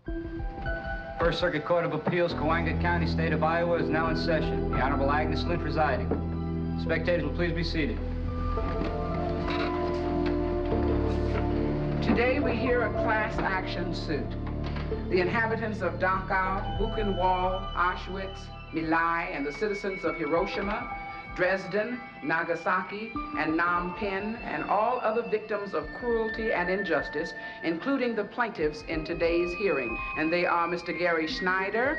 First Circuit Court of Appeals, Coangut County, State of Iowa, is now in session. The Honorable Agnes Lynch presiding. Spectators will please be seated. Today we hear a class action suit. The inhabitants of Dachau, Buchenwald, Auschwitz, My Lai, and the citizens of Hiroshima, Dresden, Nagasaki, and Phnom Penh, and all other victims of cruelty and injustice, including the plaintiffs in today's hearing. And they are Mr. Gary Schneider,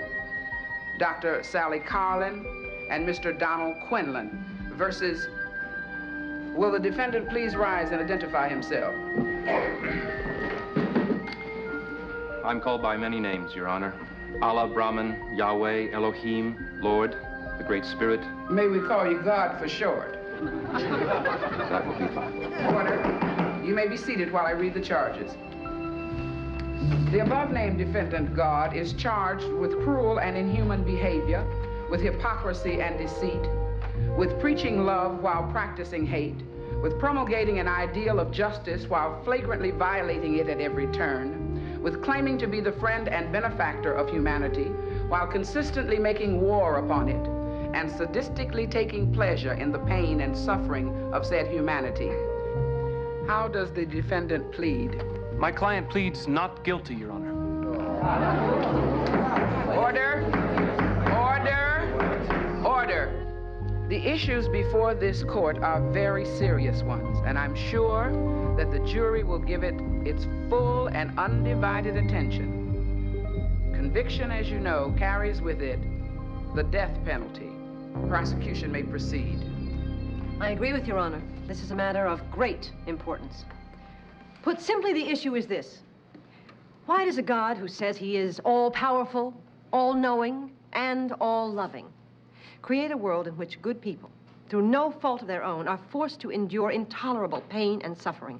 Dr. Sally Carlin, and Mr. Donald Quinlan, versus... Will the defendant please rise and identify himself? I'm called by many names, Your Honor. Allah, Brahman, Yahweh, Elohim, Lord, the Great Spirit. May we call you God for short? That will be fine. Order. You may be seated while I read the charges. The above-named defendant, God, is charged with cruel and inhuman behavior, with hypocrisy and deceit, with preaching love while practicing hate, with promulgating an ideal of justice while flagrantly violating it at every turn, with claiming to be the friend and benefactor of humanity while consistently making war upon it, and sadistically taking pleasure in the pain and suffering of said humanity. How does the defendant plead? My client pleads not guilty, Your Honor. Order. Order. Order. The issues before this court are very serious ones, and I'm sure that the jury will give it its full and undivided attention. Conviction, as you know, carries with it the death penalty. Prosecution may proceed. I agree with Your Honor. This is a matter of great importance. Put simply, the issue is this. Why does a God who says he is all-powerful, all-knowing, and all-loving create a world in which good people, through no fault of their own, are forced to endure intolerable pain and suffering?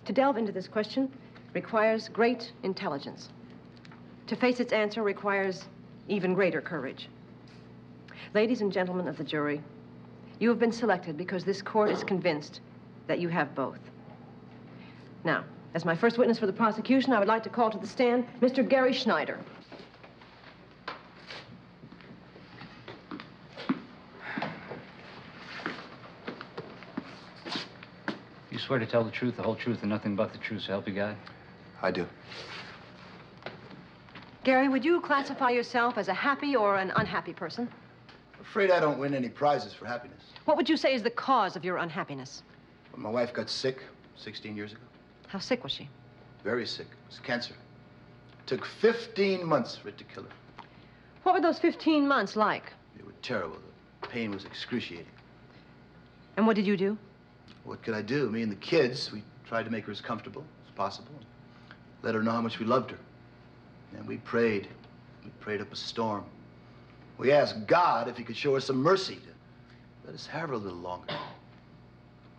To delve into this question requires great intelligence. To face its answer requires even greater courage. Ladies and gentlemen of the jury, you have been selected because this court is convinced that you have both. Now, as my first witness for the prosecution, I would like to call to the stand Mr. Gary Schneider. You swear to tell the truth, the whole truth, and nothing but the truth, so help you God? I do. Gary, would you classify yourself as a happy or an unhappy person? I'm afraid I don't win any prizes for happiness. What would you say is the cause of your unhappiness? When my wife got sick 16 years ago. How sick was she? Very sick. It was cancer. It took 15 months for it to kill her. What were those 15 months like? They were terrible. The pain was excruciating. And what did you do? What could I do? Me and the kids, we tried to make her as comfortable as possible. Let her know how much we loved her. And we prayed. We prayed up a storm. We asked God if he could show us some mercy to let us have her a little longer.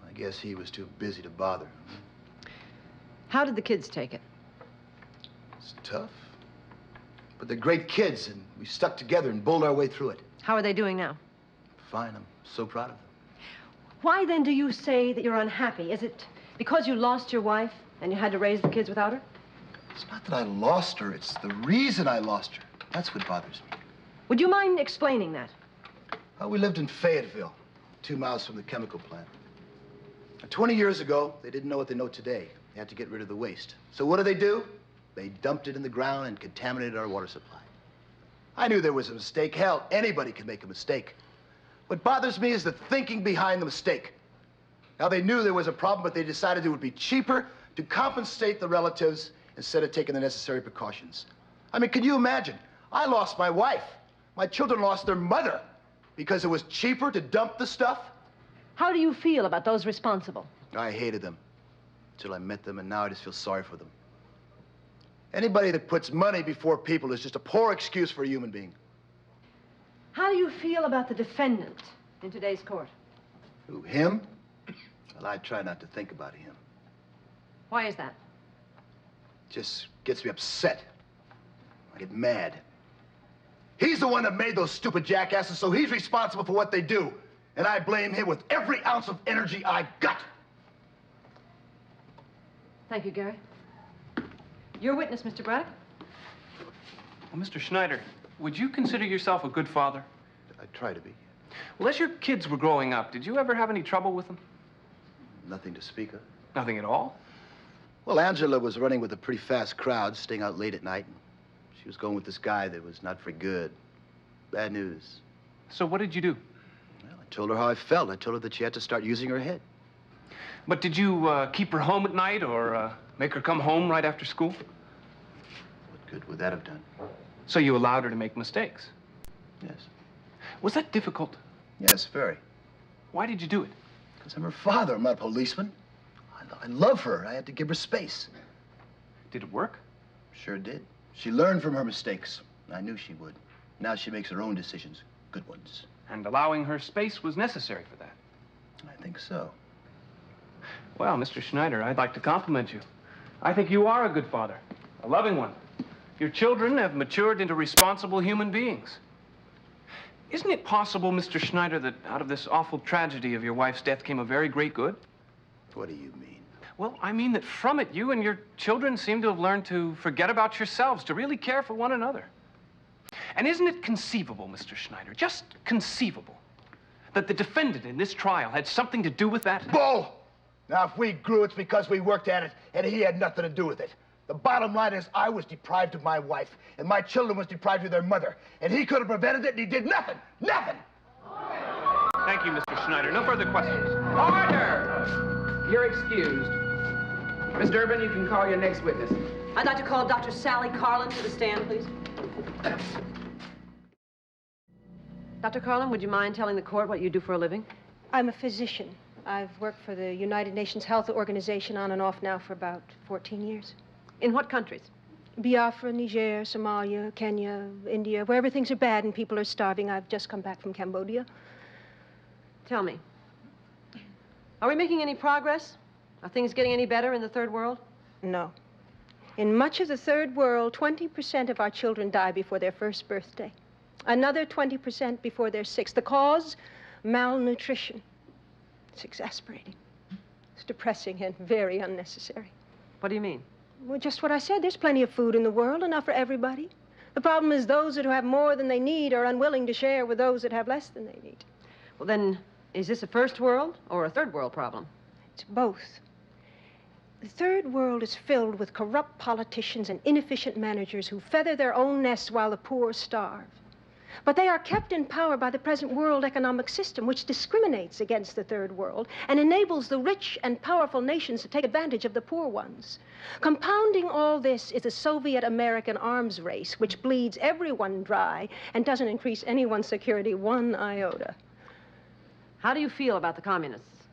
I guess he was too busy to bother. How did the kids take it? It's tough. But they're great kids, and we stuck together and bowled our way through it. How are they doing now? Fine. I'm so proud of them. Why then do you say that you're unhappy? Is it because you lost your wife and you had to raise the kids without her? It's not that I lost her. It's the reason I lost her. That's what bothers me. Would you mind explaining that? Well, we lived in Fayetteville, 2 miles from the chemical plant. And 20 years ago, they didn't know what they know today. They had to get rid of the waste. So what do? They dumped it in the ground and contaminated our water supply. I knew there was a mistake. Hell, anybody can make a mistake. What bothers me is the thinking behind the mistake. Now, they knew there was a problem, but they decided it would be cheaper to compensate the relatives instead of taking the necessary precautions. I mean, can you imagine? I lost my wife. My children lost their mother because it was cheaper to dump the stuff. How do you feel about those responsible? I hated them until I met them, and now I just feel sorry for them. Anybody that puts money before people is just a poor excuse for a human being. How do you feel about the defendant in today's court? Who, him? Well, I try not to think about him. Why is that? It just gets me upset. I get mad. He's the one that made those stupid jackasses, so he's responsible for what they do. And I blame him with every ounce of energy I got. Thank you, Gary. Your witness, Mr. Braddock. Well, Mr. Schneider, would you consider yourself a good father? I try to be. Well, as your kids were growing up, did you ever have any trouble with them? Nothing to speak of. Nothing at all? Well, Angela was running with a pretty fast crowd, staying out late at night. And she was going with this guy that was not very good. Bad news. So what did you do? Well, I told her how I felt. I told her that she had to start using her head. But did you keep her home at night or make her come home right after school? What good would that have done? So you allowed her to make mistakes? Yes. Was that difficult? Yes, very. Why did you do it? Because I'm her father. I'm not a policeman. I love her. I had to give her space. Did it work? Sure did. She learned from her mistakes. I knew she would. Now she makes her own decisions. Good ones. And allowing her space was necessary for that? I think so. Well, Mr. Schneider, I'd like to compliment you. I think you are a good father, a loving one. Your children have matured into responsible human beings. Isn't it possible, Mr. Schneider, that out of this awful tragedy of your wife's death came a very great good? What do you mean? Well, I mean that from it, you and your children seem to have learned to forget about yourselves, to really care for one another. And isn't it conceivable, Mr. Schneider, just conceivable, that the defendant in this trial had something to do with that? Bull! Now, if we grew, it's because we worked at it, and he had nothing to do with it. The bottom line is I was deprived of my wife, and my children was deprived of their mother, and he could have prevented it, and he did nothing. Nothing! Thank you, Mr. Schneider. No further questions. Order! You're excused. Miss Durbin, you can call your next witness. I'd like to call Dr. Sally Carlin to the stand, please. Dr. Carlin, would you mind telling the court what you do for a living? I'm a physician. I've worked for the United Nations Health Organization on and off now for about 14 years. In what countries? Biafra, Niger, Somalia, Kenya, India, wherever things are bad and people are starving. I've just come back from Cambodia. Tell me, are we making any progress? Are things getting any better in the third world? No. In much of the third world, 20% of our children die before their first birthday. Another 20% before their sixth. The cause? Malnutrition. It's exasperating. It's depressing and very unnecessary. What do you mean? Well, just what I said. There's plenty of food in the world, enough for everybody. The problem is those that have more than they need are unwilling to share with those that have less than they need. Well, then, is this a first world or a third world problem? It's both. The third world is filled with corrupt politicians and inefficient managers who feather their own nests while the poor starve. But they are kept in power by the present world economic system, which discriminates against the third world and enables the rich and powerful nations to take advantage of the poor ones. Compounding all this is the Soviet-American arms race, which bleeds everyone dry and doesn't increase anyone's security one iota. How do you feel about the communists?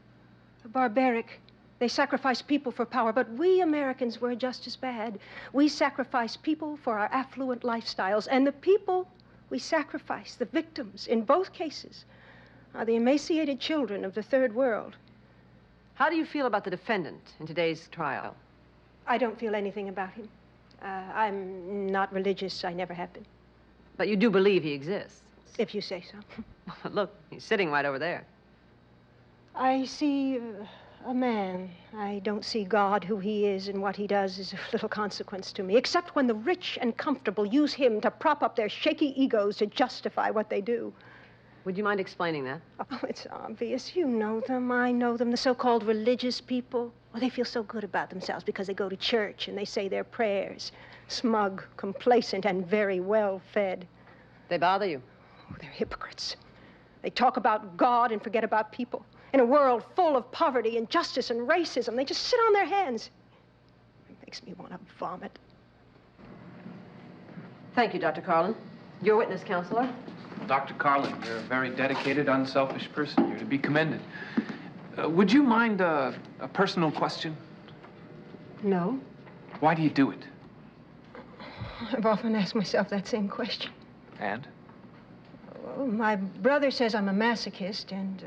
Barbaric. They sacrifice people for power, but we Americans were just as bad. We sacrifice people for our affluent lifestyles, and the people we sacrifice, the victims, in both cases, are the emaciated children of the third world. How do you feel about the defendant in today's trial? I don't feel anything about him. I'm not religious. I never have been. But you do believe he exists? If you say so. Look, he's sitting right over there. I see a man. I don't see God, who he is, and what he does is of little consequence to me, except when the rich and comfortable use him to prop up their shaky egos to justify what they do. Would you mind explaining that? Oh, it's obvious. You know them. I know them. The so-called religious people. Well, they feel so good about themselves because they go to church and they say their prayers. Smug, complacent, and very well fed. They bother you? Oh, they're hypocrites. They talk about God and forget about people. In a world full of poverty, injustice, and racism, they just sit on their hands. It makes me want to vomit. Thank you, Dr. Carlin. Your witness, counselor. Dr. Carlin, you're a very dedicated, unselfish person. You're to be commended. Would you mind a personal question? No. Why do you do it? I've often asked myself that same question. And? Well, my brother says I'm a masochist, and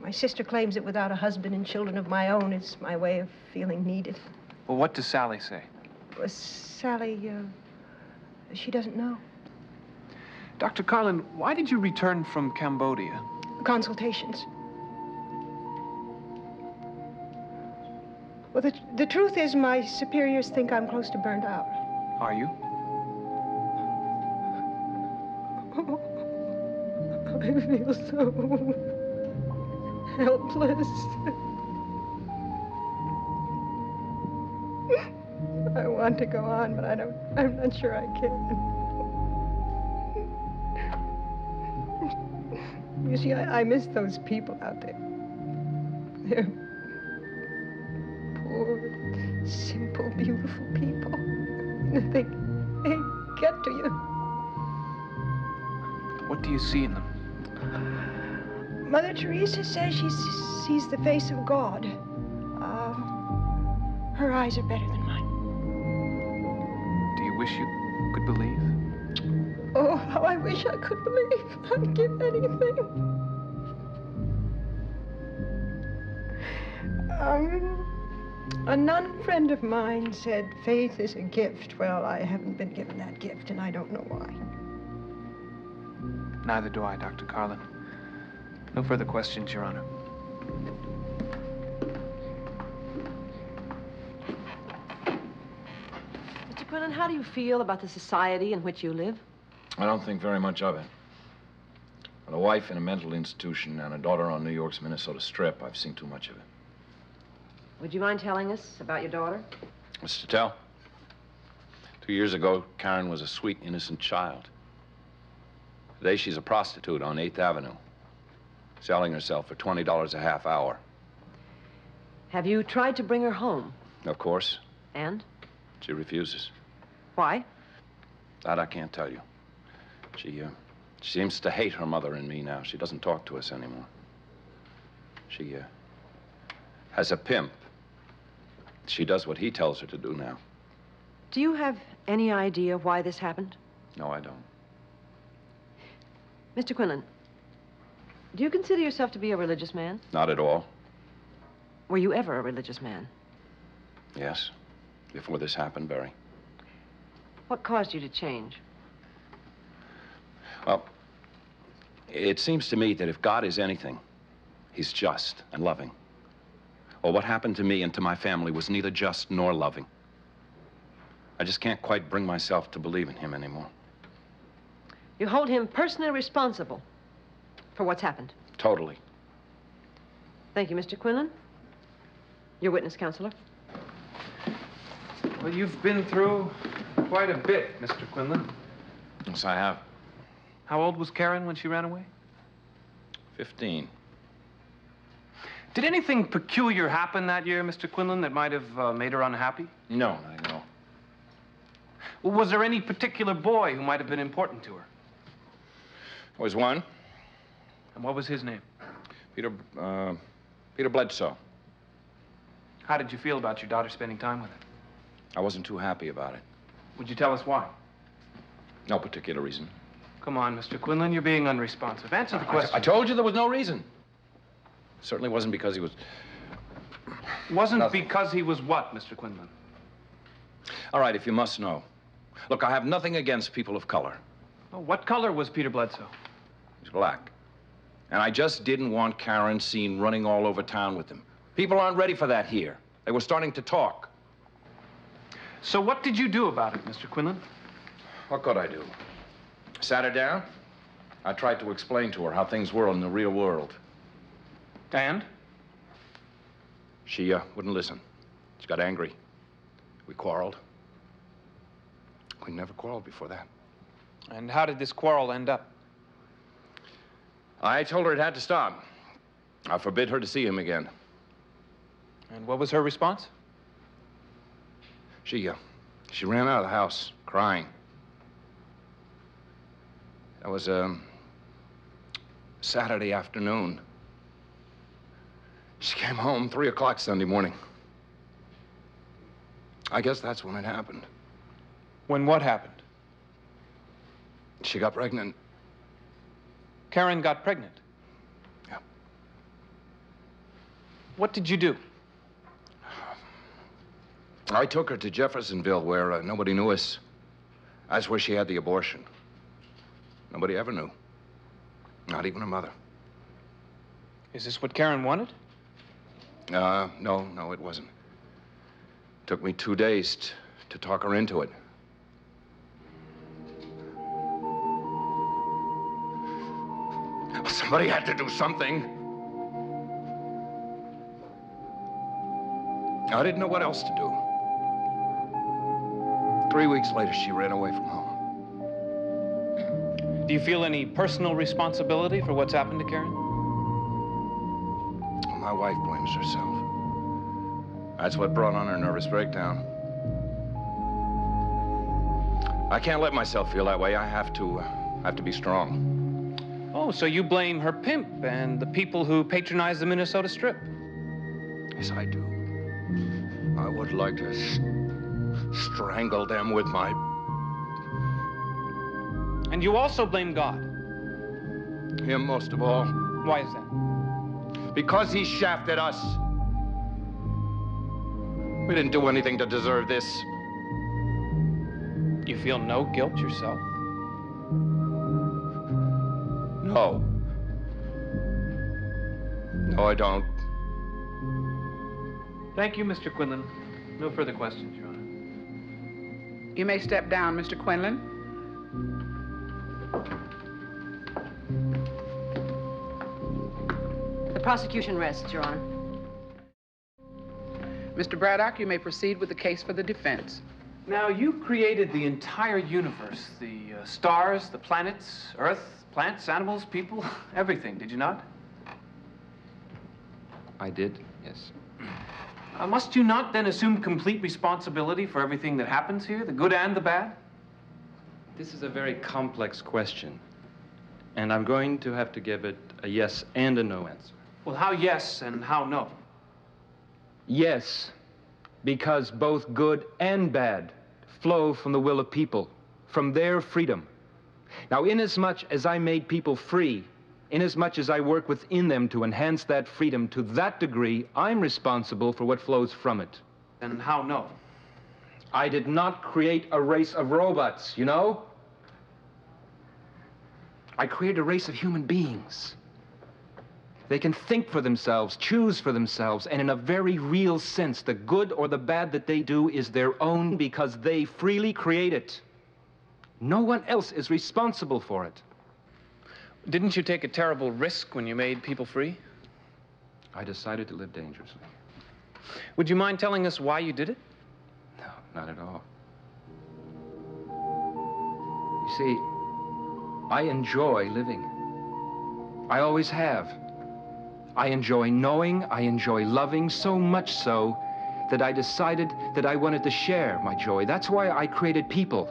my sister claims that without a husband and children of my own, it's my way of feeling needed. Well, what does Sally say? Well, Sally, she doesn't know. Dr. Carlin, why did you return from Cambodia? Consultations. Well, the truth is my superiors think I'm close to burned out. Are you? I feel so helpless. I want to go on, but I'm not sure I can. You see, I miss those people out there. They're poor, simple, beautiful people. They get to you. What do you see in them? Mother Teresa says she sees the face of God. Her eyes are better than mine. Do you wish you could believe? Oh, how I wish I could believe. I'd give anything. A nun friend of mine said faith is a gift. Well, I haven't been given that gift, and I don't know why. Neither do I, Dr. Carlin. No further questions, Your Honor. Mr. Quinlan, how do you feel about the society in which you live? I don't think very much of it. With a wife in a mental institution and a daughter on New York's Minnesota Strip, I've seen too much of it. Would you mind telling us about your daughter? Mr. Tell, 2 years ago, Karen was a sweet, innocent child. Today, she's a prostitute on 8th Avenue, selling herself for $20 a half hour. Have you tried to bring her home? Of course. And? She refuses. Why? That I can't tell you. She seems to hate her mother and me now. She doesn't talk to us anymore. She has a pimp. She does what he tells her to do now. Do you have any idea why this happened? No, I don't. Mr. Quinlan, do you consider yourself to be a religious man? Not at all. Were you ever a religious man? Yes. Before this happened, Barry. What caused you to change? Well, it seems to me that if God is anything, he's just and loving. Well, what happened to me and to my family was neither just nor loving. I just can't quite bring myself to believe in him anymore. You hold him personally responsible for what's happened? Totally. Thank you, Mr. Quinlan. Your witness, counselor. Well, you've been through quite a bit, Mr. Quinlan. Yes, I have. How old was Karen when she ran away? 15. Did anything peculiar happen that year, Mr. Quinlan, that might have made her unhappy? No, I know. Was there any particular boy who might have been important to her? There was one. And what was his name? Peter Bledsoe. How did you feel about your daughter spending time with him? I wasn't too happy about it. Would you tell us why? No particular reason. Come on, Mr. Quinlan, you're being unresponsive. Answer the question. I told you there was no reason. Certainly wasn't because he was... Wasn't Nothing. because he was what, Mr. Quinlan? All right, if you must know. Look, I have nothing against people of color. Oh, what color was Peter Bledsoe? He's black. And I just didn't want Karen seen running all over town with him. People aren't ready for that here. They were starting to talk. So what did you do about it, Mr. Quinlan? What could I do? Sat her down. I tried to explain to her how things were in the real world. And? She wouldn't listen. She got angry. We quarreled. We never quarreled before that. And how did this quarrel end up? I told her it had to stop. I forbid her to see him again. And what was her response? She ran out of the house, crying. That was Saturday afternoon. She came home 3 o'clock Sunday morning. I guess that's when it happened. When what happened? She got pregnant. Karen got pregnant. Yeah. What did you do? I took her to Jeffersonville where nobody knew us. That's where she had the abortion. Nobody ever knew. Not even her mother. Is this what Karen wanted? No, it wasn't. Took me 2 days to talk her into it. But he had to do something. I didn't know what else to do. 3 weeks later, she ran away from home. Do you feel any personal responsibility for what's happened to Karen? My wife blames herself. That's what brought on her nervous breakdown. I can't let myself feel that way. I have to be strong. Oh, so you blame her pimp and the people who patronize the Minnesota Strip? Yes, I do. I would like to strangle them with my... And you also blame God? Him most of all. Why is that? Because he shafted us. We didn't do anything to deserve this. You feel no guilt yourself? No. No, I don't. Thank you, Mr. Quinlan. No further questions, Your Honor. You may step down, Mr. Quinlan. The prosecution rests, Your Honor. Mr. Braddock, you may proceed with the case for the defense. Now, you created the entire universe, the stars, the planets, Earth, plants, animals, people, everything, did you not? I did, yes. Must you not then assume complete responsibility for everything that happens here, the good and the bad? This is a very complex question, and I'm going to have to give it a yes and a no answer. Well, how yes and how no? Yes, because both good and bad flow from the will of people, from their freedom. Now, inasmuch as I made people free, inasmuch as I work within them to enhance that freedom to that degree, I'm responsible for what flows from it. And how no? I did not create a race of robots, you know? I created a race of human beings. They can think for themselves, choose for themselves, and in a very real sense, the good or the bad that they do is their own because they freely create it. No one else is responsible for it. Didn't you take a terrible risk when you made people free? I decided to live dangerously. Would you mind telling us why you did it? No, not at all. You see, I enjoy living. I always have. I enjoy knowing, I enjoy loving, so much so that I decided that I wanted to share my joy. That's why I created people.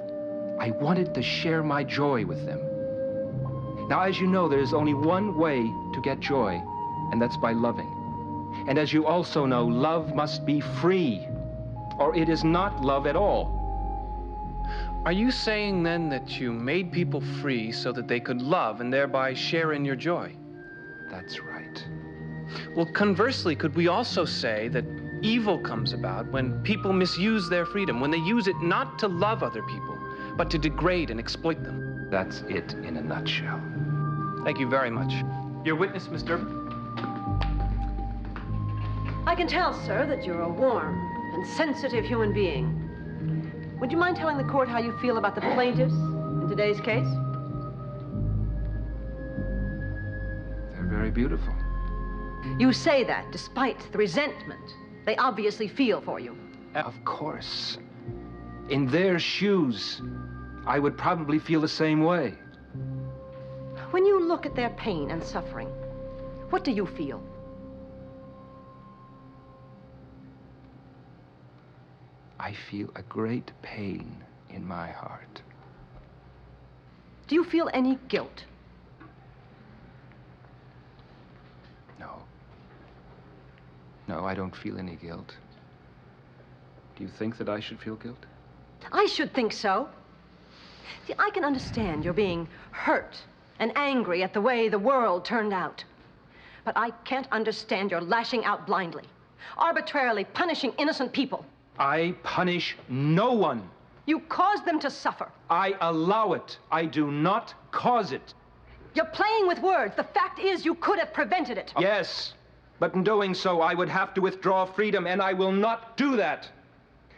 I wanted to share my joy with them. Now, as you know, there's only one way to get joy, and that's by loving. And as you also know, love must be free, or it is not love at all. Are you saying then that you made people free so that they could love and thereby share in your joy? That's right. Well, conversely, could we also say that evil comes about when people misuse their freedom, when they use it not to love other people, but to degrade and exploit them? That's it in a nutshell. Thank you very much. Your witness, Miss Durbin. I can tell, sir, that you're a warm and sensitive human being. Would you mind telling the court how you feel about the plaintiffs in today's case? They're very beautiful. You say that despite the resentment they obviously feel for you. Of course. In their shoes, I would probably feel the same way. When you look at their pain and suffering, what do you feel? I feel a great pain in my heart. Do you feel any guilt? No. No, I don't feel any guilt. Do you think that I should feel guilt? I should think so. See, I can understand you're being hurt and angry at the way the world turned out. But I can't understand your lashing out blindly, arbitrarily punishing innocent people. I punish no one. You cause them to suffer. I allow it. I do not cause it. You're playing with words. The fact is, you could have prevented it. Yes, but in doing so, I would have to withdraw freedom, and I will not do that.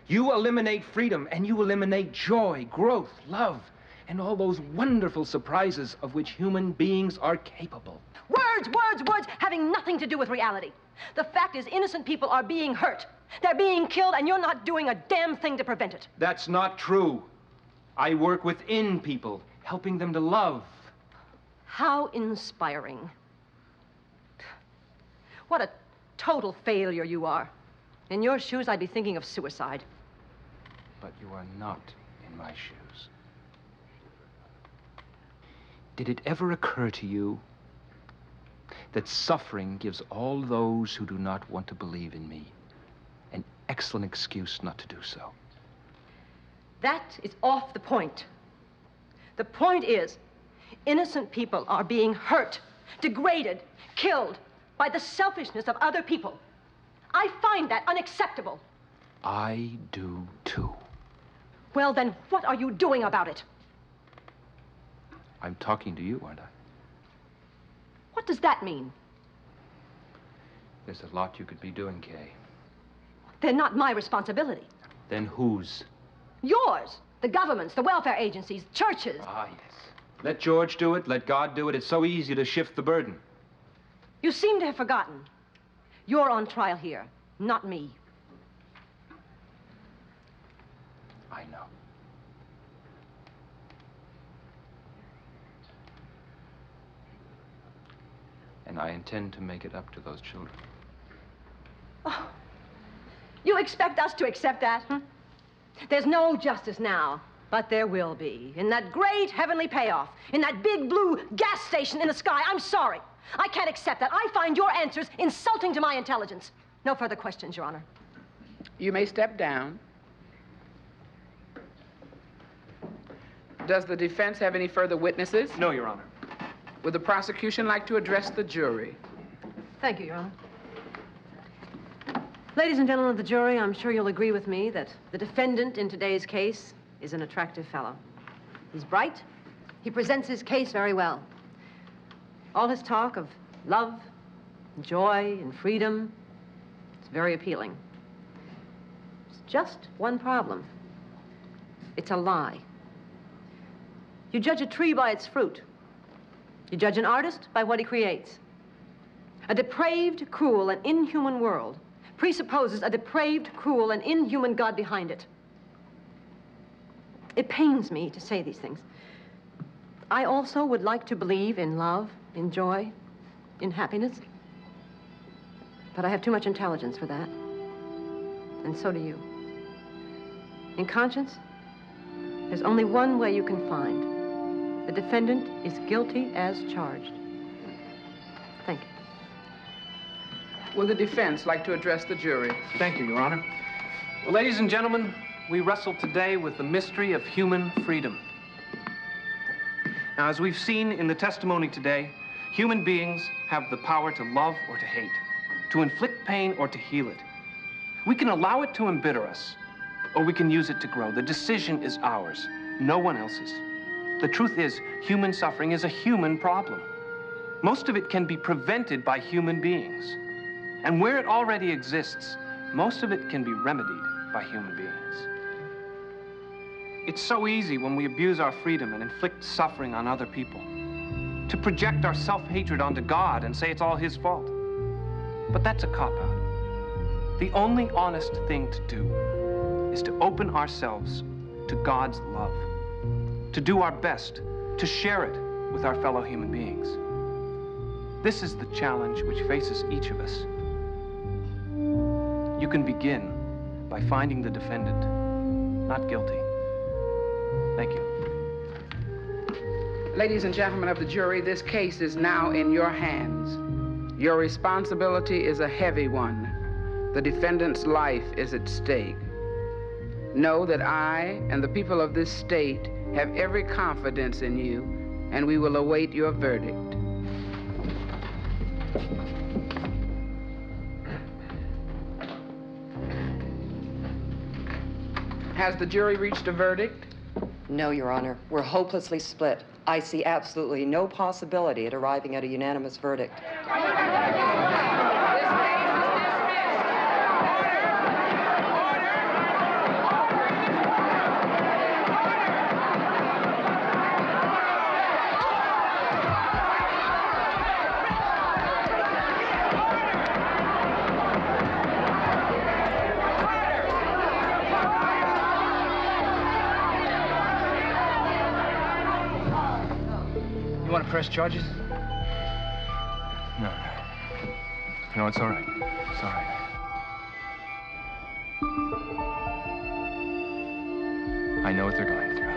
You eliminate freedom, and you eliminate joy, growth, love, and all those wonderful surprises of which human beings are capable. Words, words, words, having nothing to do with reality. The fact is, innocent people are being hurt. They're being killed, and you're not doing a damn thing to prevent it. That's not true. I work within people, helping them to love. How inspiring. What a total failure you are. In your shoes, I'd be thinking of suicide. But you are not in my shoes. Did it ever occur to you that suffering gives all those who do not want to believe in me an excellent excuse not to do so? That is off the point. The point is, innocent people are being hurt, degraded, killed by the selfishness of other people. I find that unacceptable. I do too. Well, then what are you doing about it? I'm talking to you, aren't I? What does that mean? There's a lot you could be doing, Kay. They're not my responsibility. Then whose? Yours. The governments, the welfare agencies, churches. Ah, yes. Let George do it, let God do it. It's so easy to shift the burden. You seem to have forgotten. You're on trial here, not me. I know. And I intend to make it up to those children. Oh, you expect us to accept that? There's no justice now, but there will be. In that great heavenly payoff, in that big blue gas station in the sky. I'm sorry. I can't accept that. I find your answers insulting to my intelligence. No further questions, Your Honor. You may step down. Does the defense have any further witnesses? No, Your Honor. Would the prosecution like to address the jury? Thank you, Your Honor. Ladies and gentlemen of the jury, I'm sure you'll agree with me that the defendant in today's case is an attractive fellow. He's bright. He presents his case very well. All his talk of love, and joy, and freedom, it's very appealing. There's just one problem. It's a lie. You judge a tree by its fruit. You judge an artist by what he creates. A depraved, cruel, and inhuman world presupposes a depraved, cruel, and inhuman God behind it. It pains me to say these things. I also would like to believe in love, in joy, in happiness. But I have too much intelligence for that. And so do you. In conscience, there's only one way you can find. The defendant is guilty as charged. Thank you. Will the defense like to address the jury? Thank you, Your Honor. Well, ladies and gentlemen, we wrestle today with the mystery of human freedom. Now, as we've seen in the testimony today, human beings have the power to love or to hate, to inflict pain or to heal it. We can allow it to embitter us, or we can use it to grow. The decision is ours, no one else's. The truth is, human suffering is a human problem. Most of it can be prevented by human beings. And where it already exists, most of it can be remedied by human beings. It's so easy when we abuse our freedom and inflict suffering on other people, to project our self-hatred onto God and say it's all his fault. But that's a cop-out. The only honest thing to do is to open ourselves to God's love, to do our best to share it with our fellow human beings. This is the challenge which faces each of us. You can begin by finding the defendant not guilty. Thank you. Ladies and gentlemen of the jury, this case is now in your hands. Your responsibility is a heavy one. The defendant's life is at stake. Know that I and the people of this state have every confidence in you, and we will await your verdict. Has the jury reached a verdict? No, Your Honor. We're hopelessly split. I see absolutely no possibility at arriving at a unanimous verdict. press charges? No. No, it's all right. It's all right. I know what they're going through.